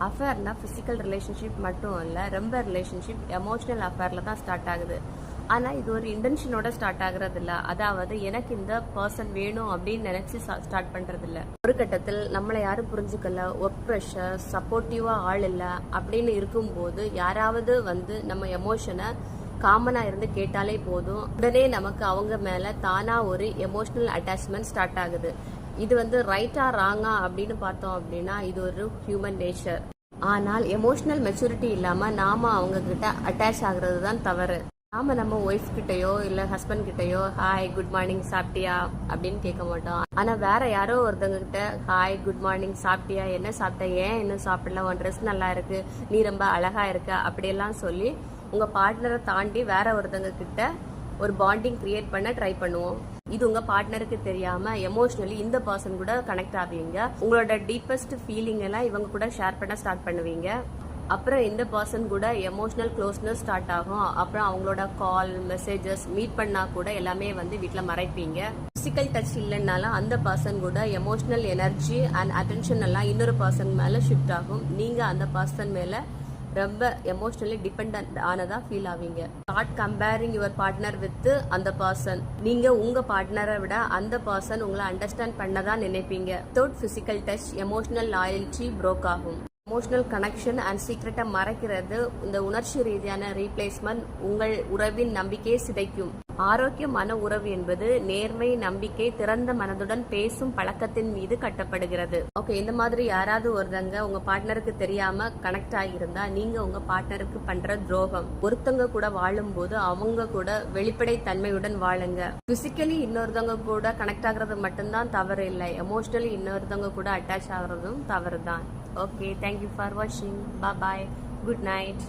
அஃபேர்னா physical relationship மட்டும் இல்லை, ரொம்ப ரிலேஷன்ஷிப் எமோஷனல் அஃபேரில் தான் ஸ்டார்ட் ஆகுது. ஆனால் இது ஒரு இன்டென்ஷனோட ஸ்டார்ட் ஆகுறது இல்லை. அதாவது எனக்கு இந்த பர்சன் வேணும் அப்படின்னு நினச்சி ஸ்டார்ட் பண்ணுறது இல்லை. ஒரு கட்டத்தில் நம்மளை யாரும் புரிஞ்சுக்கல, ஒர்க் ப்ரெஷர், சப்போர்ட்டிவாக ஆள் இல்லை அப்படின்னு இருக்கும்போது யாராவது வந்து நம்ம எமோஷனை காமனாக இருந்து கேட்டாலே போதும், உடனே நமக்கு அவங்க மேலே தானாக ஒரு எமோஷனல் அட்டாச்மெண்ட் ஸ்டார்ட் ஆகுது. இது வந்து ரைட்டா ராங்கா அப்படின்னு பார்த்தோம் அப்படின்னா இது ஒரு ஹியூமன் நேச்சர். ஆனால் எமோஷனல் மெச்சூரிட்டி இல்லாமல் நாம அவங்க கிட்ட அட்டாச் ஆகுறது தான் தவறு. நாம நம்ம ஒய்ஃப் கிட்டயோ இல்லை ஹஸ்பண்ட் கிட்டயோ ஹாய் குட் மார்னிங் சாப்பிட்டியா அப்படின்னு கேட்க மாட்டோம். ஆனால் வேற யாரோ ஒருத்தவங்க கிட்ட ஹாய் குட் மார்னிங் சாப்பிட்டியா, என்ன சாப்பிட்ட, ஏன் இன்னும் சாப்பிடல, உன் ட்ரெஸ் நல்லா இருக்கு, நீ ரொம்ப அழகா இருக்க அப்படியெல்லாம் சொல்லி உங்க பார்ட்னரை தாண்டி வேற ஒருத்தவங்க கிட்ட ஒரு பாண்டிங் கிரியேட் பண்ண ட்ரை பண்ணுவோம். இது உங்க பார்ட்னருக்கு தெரியாம எமோஷனலி இந்த பர்சன் கூட கனெக்ட் ஆவீங்க. உங்களோட டீப்பஸ்ட் ஃபீலிங் எல்லாம் இவங்க கூட ஷேர் பண்ண ஸ்டார்ட் பண்ணுவீங்க. அப்புறம் இந்த பர்சன் கூட எமோஷனல் க்ளோஸ்னஸ் ஸ்டார்ட் ஆகும். அப்புறம் அவங்களோட கால் மெசேஜஸ் மீட் பண்ணா கூட எல்லாமே வந்து வீட்டில் மறைப்பீங்க. பிசிக்கல் டச் இல்லைன்னாலும் அந்த பர்சன் கூட எமோஷனல் எனர்ஜி அண்ட் அட்டென்ஷன் எல்லாம் இன்னொரு பர்சன் மேல ஷிஃப்ட் ஆகும். நீங்க அந்த பர்சன் மேல ரொம்ப எமோஷனலி டிபெண்ட் ஆனதா ஃபீல் ஆவீங்க. Start comparing your partner with அந்த பர்சன். நீங்க உங்க பார்ட்னரை விட அந்த பர்சன் உங்களை அண்டர்ஸ்டாண்ட் பண்ணதான் நினைப்பீங்க. Without physical touch emotional loyalty broke ஆகும். எமோஷனல் கனெக்ஷன் அண்ட் சீக்ரெட்டை மறைக்கிறது, இந்த உணர்ச்சி ரீதியான ரீப்ளேஸ்மெண்ட் உங்கள் உறவின் நம்பிக்கையை சிதைக்கும். ஆரோக்கியமான உறவு என்பது நேர்மை, நம்பிக்கை, திறந்த மனதுடன் பேசும் பழக்கத்தின் மீது கட்டப்படுகிறது. ஓகே, இந்த மாதிரி யாராவது ஒருத்தங்க உங்க பார்ட்னருக்கு தெரியாம கனெக்ட் ஆகியிருந்தா நீங்க உங்க பார்ட்னருக்கு பண்ற துரோகம். ஒருத்தங்க கூட வாழும் போது அவங்க கூட வெளிப்படை தன்மையுடன் வாழுங்க. பிசிக்கலி இன்னொருத்தவங்க கூட கனெக்ட் ஆகுறது மட்டும்தான் தவறு இல்லை, எமோஷனலி இன்னொருத்தவங்க கூட அட்டாச் ஆகுறதும் தவறு தான். Okay, thank you for watching. Bye bye. Good night.